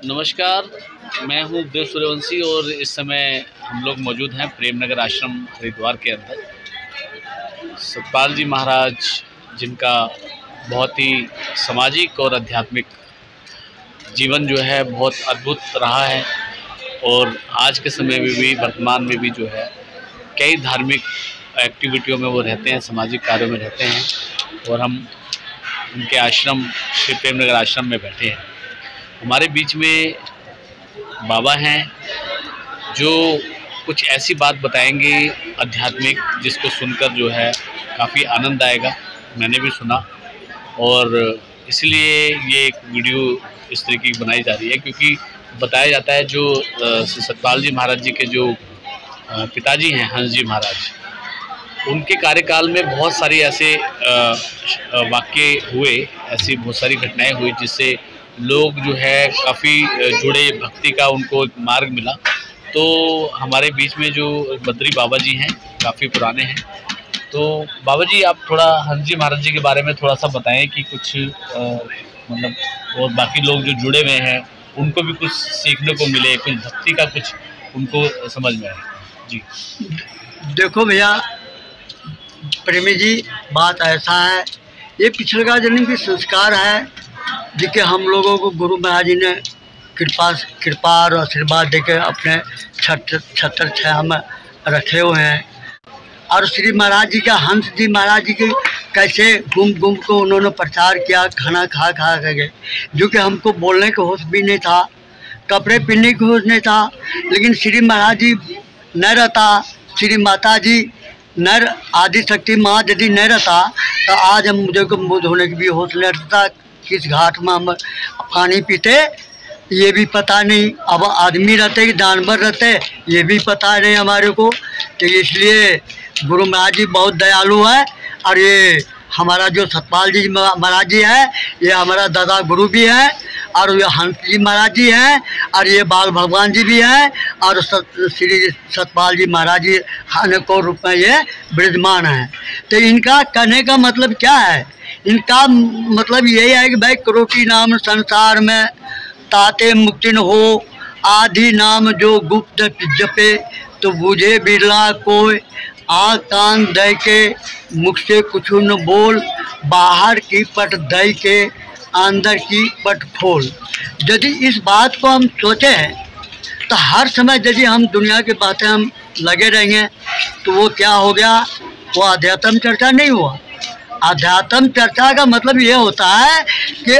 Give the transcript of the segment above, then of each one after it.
नमस्कार, मैं हूँ देव सूर्यवंशी और इस समय हम लोग मौजूद हैं प्रेमनगर आश्रम हरिद्वार के अंदर। सतपाल जी महाराज जिनका बहुत ही सामाजिक और आध्यात्मिक जीवन जो है बहुत अद्भुत रहा है और आज के समय में भी वर्तमान में भी जो है कई धार्मिक एक्टिविटियों में वो रहते हैं, सामाजिक कार्यों में रहते हैं और हम उनके आश्रम श्री प्रेमनगर आश्रम में बैठे हैं। हमारे बीच में बाबा हैं जो कुछ ऐसी बात बताएंगे आध्यात्मिक जिसको सुनकर जो है काफ़ी आनंद आएगा। मैंने भी सुना और इसलिए ये एक वीडियो इस तरीके की बनाई जा रही है क्योंकि बताया जाता है जो सतपाल जी महाराज जी के जो पिताजी हैं हंस जी महाराज, उनके कार्यकाल में बहुत सारी ऐसे वाक़ये हुए, ऐसी बहुत सारी घटनाएं हुई जिससे लोग जो है काफ़ी जुड़े, भक्ति का उनको एक मार्ग मिला। तो हमारे बीच में जो बद्री बाबा जी हैं काफ़ी पुराने हैं। तो बाबा जी आप थोड़ा हंस जी महाराज जी के बारे में थोड़ा सा बताएं कि कुछ मतलब और बाकी लोग जो जुड़े हुए हैं उनको भी कुछ सीखने को मिले, कुछ भक्ति का कुछ उनको समझ में आए। जी देखो भैया प्रेमी जी, बात ऐसा है, ये पिछले जन्म की संस्कार है जिसके हम लोगों को गुरु महाराज जी ने कृपा और आशीर्वाद देकर अपने छत्र छाया में रखे हुए हैं। और श्री महाराज जी का, हंस जी महाराज जी के कैसे घूम घूम को उन्होंने प्रचार किया, खाना खा के, जो कि हमको बोलने का होश भी नहीं था, कपड़े पहनने का होश नहीं था। लेकिन श्री महाराज जी न रहता, श्री माता जी नर आदि शक्ति माँ यदि नहीं रहता तो आज हम मुझे को मुँह धोने की भी होश नहीं रहता, किस घाट में हम पानी पीते ये भी पता नहीं। अब आदमी रहते कि जानवर रहते ये भी पता नहीं हमारे को। तो इसलिए गुरु महाराज जी बहुत दयालु है और ये हमारा जो सतपाल जी महाराज जी है ये हमारा दादा गुरु भी है और ये हंस जी महाराज जी हैं और ये बाल भगवान जी भी हैं और श्री सतपाल जी महाराज जी अनेकों रूप में ये विराजमान हैं। तो इनका कहने का मतलब क्या है? इनका मतलब यही है कि भाई करोटी नाम संसार में ताते मुक्ति न हो, आदि नाम जो गुप्त जपे तो बुझे बिरला कोई, आँख कान दे के मुख से कुछ न बोल, बाहर की पट दे के अंदर की पट खोल। यदि इस बात को हम सोचें तो हर समय यदि हम दुनिया की बातें हम लगे रहेंगे तो वो क्या हो गया, वो अध्यात्म चर्चा नहीं हुआ। अध्यात्म चर्चा का मतलब ये होता है कि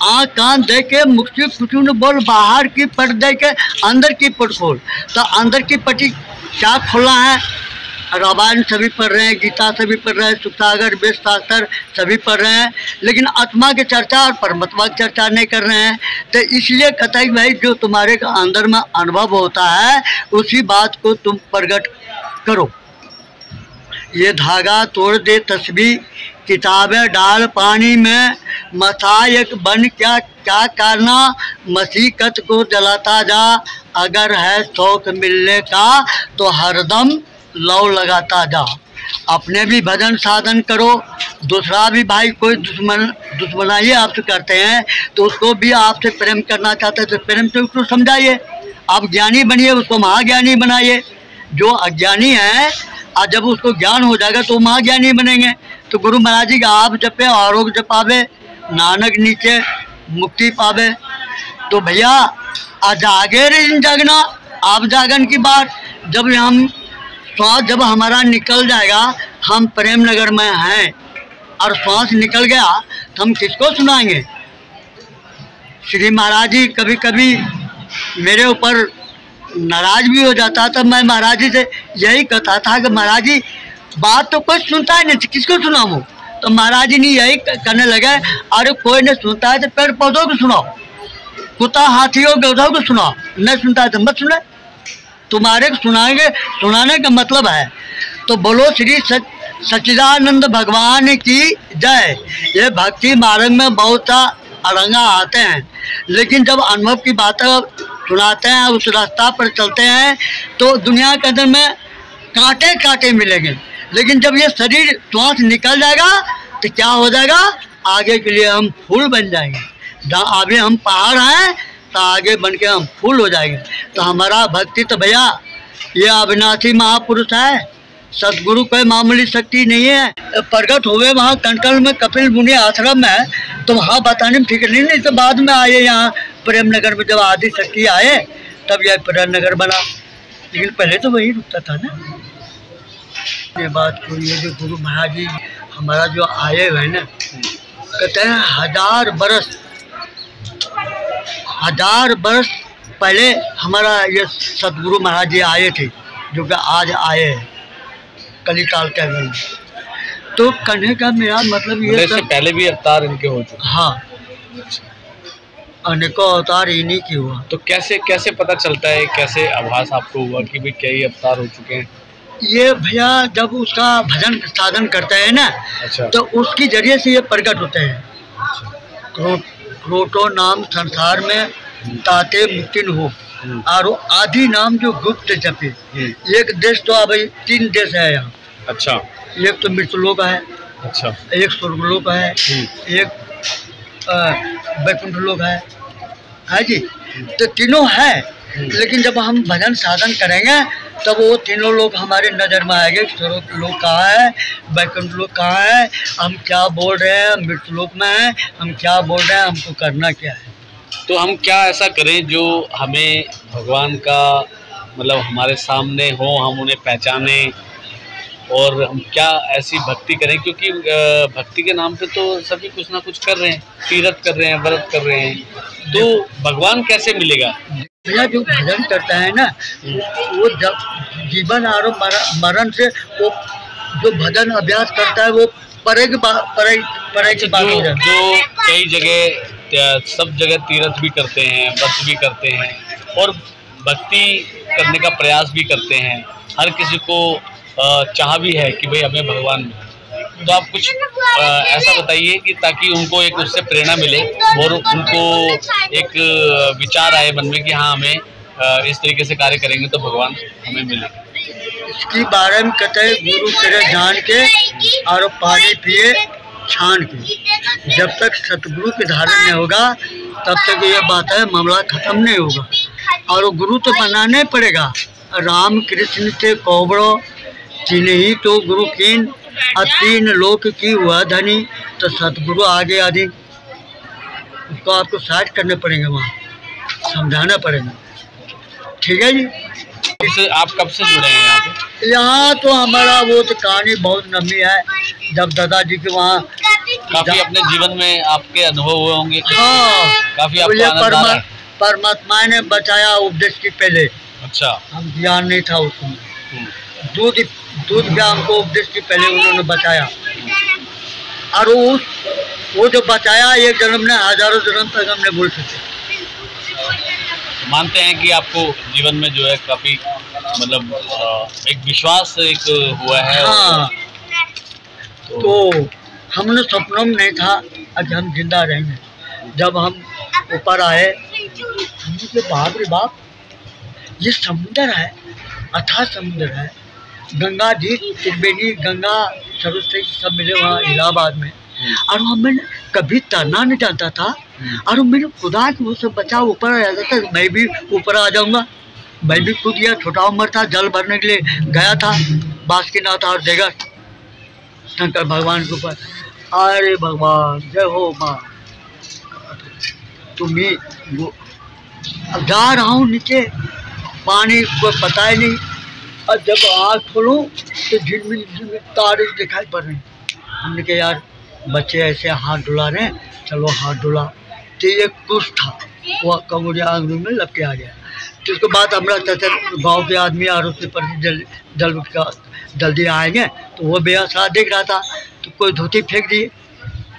आँख कान दे के मुख से कुछ न बोल, बाहर की पट दे के अंदर की पट खोल। तो अंदर की पटी क्या खोलना है? रामायण सभी पढ़ रहे हैं, गीता सभी पढ़ रहे हैं, सुखसागर वेद शास्त्र सभी पढ़ रहे हैं, लेकिन आत्मा की चर्चा और परमात्मा की चर्चा नहीं कर रहे हैं। तो इसलिए कहता है भाई जो तुम्हारे अंदर में अनुभव होता है उसी बात को तुम प्रकट करो। ये धागा तोड़ दे तस्बीह, किताबें डाल पानी में, मसायक बन क्या क्या करना, मसीकत को जलाता जा, अगर है शौक मिलने का तो हरदम लौ लगाता जा। अपने भी भजन साधन करो, दूसरा भी भाई कोई दुश्मनाई आपसे करते हैं तो उसको भी आपसे प्रेम करना चाहते हैं तो प्रेम से उसको समझाइए। आप ज्ञानी बनिए, उसको महाज्ञानी बनाइए। जो अज्ञानी है और जब उसको ज्ञान हो जाएगा तो महाज्ञानी बनेंगे। तो गुरु महाराज जी का आप जपे आरोग्य जपावे, नानक नीचे मुक्ति पावे। तो भैया जागे रे जागना, आप जागन की बात जब हम श्वास जब हमारा निकल जाएगा, हम प्रेम नगर में हैं और श्वास निकल गया तो हम किसको सुनाएंगे? श्री महाराज जी कभी कभी मेरे ऊपर नाराज भी हो जाता था। मैं महाराज जी से यही कहता था कि महाराज जी बात तो कोई सुनता है नहीं, किसको सुनाऊं? तो महाराज जी ने यही करने लगे, अरे कोई नहीं सुनता है तो पेड़ पौधों को सुनाओ, कुत्ता हाथियों गौधों को सुनाओ, नहीं सुनता है तो मत सुने, तुम्हारे को सुनाएंगे। सुनाने का मतलब है तो बोलो श्री सच्चिदानंद भगवान की जय। ये भक्ति मार्ग में बहुत सा अरंगा आते हैं, लेकिन जब अनुभव की बातें सुनाते हैं, उस रास्ता पर चलते हैं तो दुनिया के अंदर में कांटे कांटे मिलेंगे, लेकिन जब ये शरीर श्वास निकल जाएगा तो क्या हो जाएगा? आगे के लिए हम फूल बन जाएंगे। अभी हम पहाड़ हैं तो आगे बन के हम फूल हो जाएंगे। तो हमारा भक्ति तो भैया ये अविनाशी महापुरुष है, सतगुरु कोई मामूली शक्ति नहीं है। प्रकट हुए वहाँ कनकल में कपिल मुनि आश्रम में है, तो वहाँ बताने में ठीक नहीं, तो बाद में आए यहाँ प्रेमनगर में, जब आदि शक्ति आए तब यह प्रेमनगर बना, लेकिन पहले तो वही रुकता था ना। ये बात को ये जो गुरु महाराज जी हमारा जो आए हुए ना, कहते हैं 1000 वर्ष पहले हमारा ये सतगुरु महाराज जी आए थे, जो कि आज आए हैं कलिकाल के अंदर। तो कहने का मेरा मतलब ये से पहले भी अवतार इनके हो चुके। हाँ, अनेकों अवतार इन्हीं की हुआ। तो कैसे कैसे पता चलता है, कैसे आभास आपको हुआ कि भाई कई अवतार हो चुके हैं? ये भैया जब उसका भजन साधन करते हैं ना, अच्छा। तो उसकी जरिए से ये प्रकट होते हैं। क्रोटो नाम संसार में ताते मुक्तिन हो, और आदि नाम जो गुप्त जपे। एक देश तो अभी 3 देश है यहाँ। अच्छा। एक तो मृत्युलोक है, अच्छा, एक स्वर्गलोक है, एक वैकुंठ लोक है जी। तो तीनों है, लेकिन जब हम भजन साधन करेंगे तब वो तीनों लोग हमारे नज़र में आएंगे। स्वर्ग लोक कहाँ है, वैकुंठ लोक कहाँ है, हम क्या बोल रहे हैं, मृत्यु लोक में है, हम क्या बोल रहे हैं, हमको करना क्या है। तो हम क्या ऐसा करें जो हमें भगवान का मतलब हमारे सामने हो, हम उन्हें पहचाने, और हम क्या ऐसी भक्ति करें? क्योंकि भक्ति के नाम पे तो सभी कुछ ना कुछ कर रहे हैं, तीर्थ कर रहे हैं, व्रत कर रहे हैं, तो भगवान कैसे मिलेगा? भैया जो भजन करता है ना, वो जब जीवन और मरण से वो जो भजन अभ्यास करता है वो परे की बात जो कई जगह सब जगह तीर्थ भी करते हैं, व्रत भी करते हैं, और भक्ति करने का प्रयास भी करते हैं, हर किसी को चाह भी है कि भाई हमें भगवान मिले। तो आप कुछ ऐसा बताइए कि ताकि उनको एक उससे प्रेरणा मिले और उनको एक विचार आए मन में कि हाँ हमें इस तरीके से कार्य करेंगे तो भगवान हमें मिलेगा। इसके बारे में कहते हैं गुरु तेरे जान के और पानी पिए छान के। जब तक सतगुरु के धारण नहीं होगा तब तक ये बात है मामला खत्म नहीं होगा, और गुरु तो बनाना पड़ेगा। राम कृष्ण से कौबड़ो तीन ही तो गुरु कीन, और 3 लोक की हुआ धनी, तो सतगुरु आगे आदि उसको आपको साइड करने पड़ेंगे, वहाँ समझाना पड़ेगा। ठीक है जी। आप कब से जुड़े हैं यहाँ पे? यहाँ तो हमारा वो तो कहानी बहुत लंबी है। जब दादाजी के वहाँ काफी अपने जीवन में आपके अनुभव हुए होंगे। हाँ, काफी आपको आनंद आ रहा है। परमात्मा ने बचाया उपदेश के पहले। अच्छा। हम ज्ञान नहीं था उसमें, दूध ज्ञान को उपदेश के पहले उन्होंने बचाया, और वो जो बचाया एक जन्म ने हजारों जन्म तक हमने भूल सकते। मानते हैं कि आपको जीवन में जो है काफी मतलब एक विश्वास एक हुआ है। हाँ, तो हमने सपनों में नहीं था कि हम जिंदा रहेंगे। जब हम ऊपर आए हमने कहा बाप रे बाप, ये समुद्र है, अथाह समुद्र है। गंगा जी, त्रिवेणी, गंगा, सरस्वती सब मिले वहाँ इलाहाबाद में, और हमें कभी तैरना नहीं जानता था, और मैंने खुदा कि वो सब बचा ऊपर आ जाता था, मैं भी ऊपर आ जाऊंगा। मैं भी खुद गया, छोटा उम्र था, जल भरने के लिए गया था बासुकीनाथ और देगा शंकर भगवान के ऊपर। अरे भगवान जय हो माँ, तुम्हें वो जा रहा हूँ नीचे, पानी को पता ही नहीं, और जब आँख खोलूँ तो झिलमिल झिलमिल तारे दिखाई पड़ रहे हैं। हमने कहा यार बच्चे ऐसे हाथ डुला रहे हैं, चलो हाथ डुला। तो एक कुछ था वो कमरिया आंगनों में लग के आ गया। तो उसके बाद हमारा चाचा गाँव के आदमी और उसके पर जल्दी आएंगे, तो वो बेहोश देख रहा था, तो कोई धोती फेंक दिए।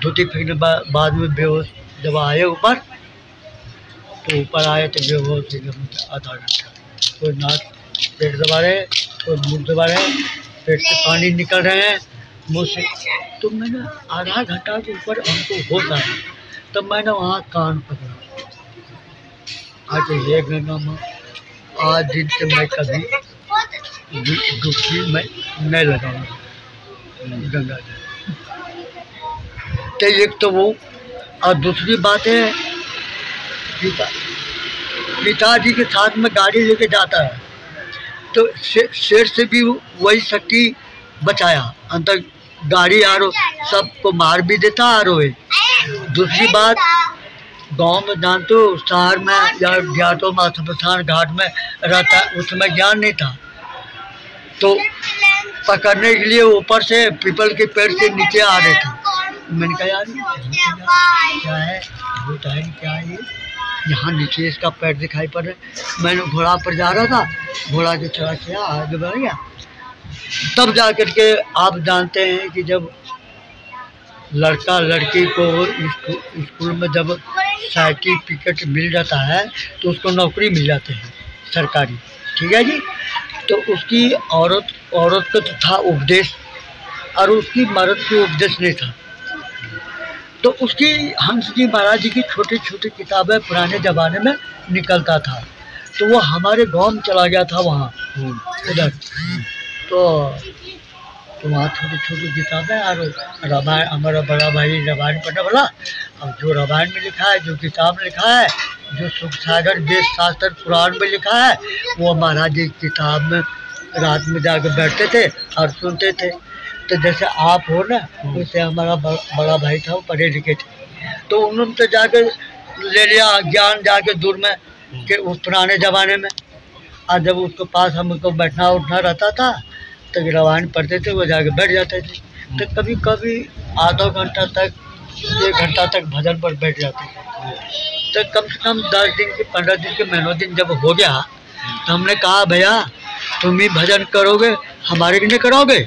धोती फेंकने बाद में बेहोश जब आए ऊपर, तो ऊपर आए तो बेहोश आधा घंटा, कोई नाक पेट दबा रहे, कोई मुँह दबा रहे, पेट से पानी निकल रहे हैं मुँह से। तो मैंने आधा घंटा के ऊपर हमको होश आया, तब मैंने वहाँ कान पकड़ा। आज ये गंगा माँ, आज दिन से मैं कभी डुबकी मैं नहीं लगाऊंगा गंगा जी। तो एक तो वो, और दूसरी बात है पिताजी के साथ में गाड़ी लेके जाता है तो शेर से भी वही शक्ति बचाया। अंतर गाड़ी आरो सबको मार भी देता आरोहे। दूसरी बात, गांव में जानते हो, शहर में या घाटों में शमशान घाट में रहता, उसमें ज्ञान नहीं था तो पकड़ने के लिए ऊपर से पीपल के पेड़ से नीचे आ रहे थे। मैंने कहा यार क्या है, भूत है क्या है ये, यहाँ नीचे इसका पैर दिखाई पड़ रहा। मैंने घोड़ा पर जा रहा था, घोड़ा जो चढ़ा किया आगे बढ़ गया। तब जा कर के आप जानते हैं कि जब लड़का लड़की को स्कूल में जब सर्टिफिकेट मिल जाता है तो उसको नौकरी मिल जाती है सरकारी, ठीक है जी। तो उसकी औरत को तो था उपदेश और उसकी मर्द को उपदेश नहीं था। तो उसकी हंस जी महाराज जी की छोटी छोटी किताबें पुराने ज़माने में निकलता था, तो वो हमारे गांव में चला गया था वहाँ उधर। तो वहाँ छोटी छोटी किताबें और रामायण, हमारा बड़ा भाई रामायण पढ़ने वाला, और जो रामायण में लिखा है, जो किताब में लिखा है, जो सुख सागर वेद शास्त्र पुराण में लिखा है, वो महाराज जी किताब में रात में जाकर बैठते थे और सुनते थे। तो जैसे आप हो ना, वैसे हमारा बड़ा भाई था, वो पढ़े लिखे थे, तो उन्होंने तो जाकर ले लिया ज्ञान जाके दूर में कि उस पुराने ज़माने में। और जब उसके पास हमको बैठना उठना रहता था तो रामायण पढ़ते थे, वो जाके बैठ जाते थे। तो कभी कभी आधा घंटा तक 1 घंटा तक भजन पर बैठ जाते थे। तो कम से कम 10 दिन के 15 दिन के महीनों दिन जब हो गया तो हमने कहा भैया तुम ही भजन करोगे, हमारे के नहीं करोगे?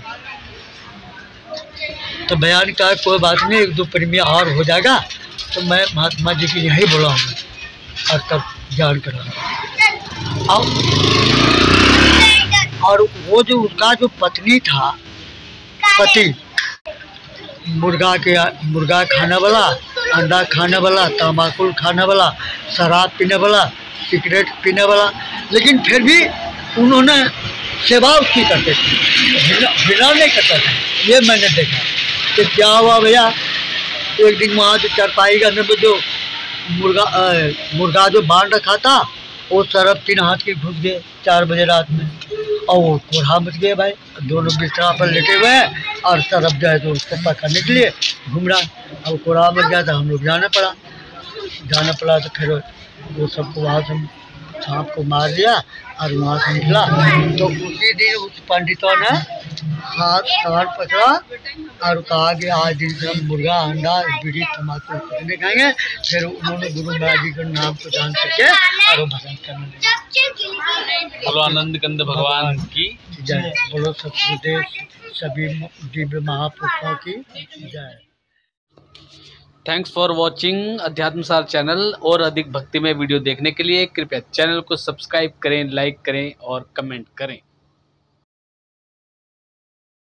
तो भैया ने कहा कोई बात नहीं, 1-2 प्रेमी और हो जाएगा तो मैं महात्मा जी की यहीं बुलाऊंगा और तब ज्ञान कराऊंगा। और वो जो उसका जो पत्नी था, पति मुर्गा खाने वाला, अंडा खाने वाला, तम्बाकू खाने वाला, शराब पीने वाला, सिगरेट पीने वाला, लेकिन फिर भी उन्होंने सेवा उसकी करते थे, बिना नहीं करता था। ये मैंने देखा। तो क्या हुआ भैया, एक दिन वहाँ जो चरपाई करने में जो मुर्गा जो बांध रखा था, वो सरफ 3 हाथ के घुस गए 4 बजे रात में, और वो कोढ़ा मच गए भाई। दोनों बिस्तरा पर लेटे हुए हैं और सरफ जो है तो उसको पकड़ने के लिए घूम रहा है। अब कोढ़ा मच गया तो हम लोग जाना पड़ा। तो फिर वो सबको वहाँ से सांप को मार दिया और वहाँ से निकला। तो उसी दिन उस पंडितों ने हाथ कान पकड़ा और कहा कि आज दिन से हम मुर्गा, अंडा, बीड़ी, तम्बाकू कुछ नहीं खाएंगे। फिर उन्होंने गुरु महाराज जी के नाम को जान करके और भजन करने लगे। बोलो आनंद कंद भगवान की जय, बोलो सतगुरुदेव सभी दिव्य महापुरुषों की जय। Thanks for watching Adhyatmasar channel. और अधिक भक्तिमय वीडियो देखने के लिए कृपया चैनल को सब्सक्राइब करें, लाइक करें और कमेंट करें।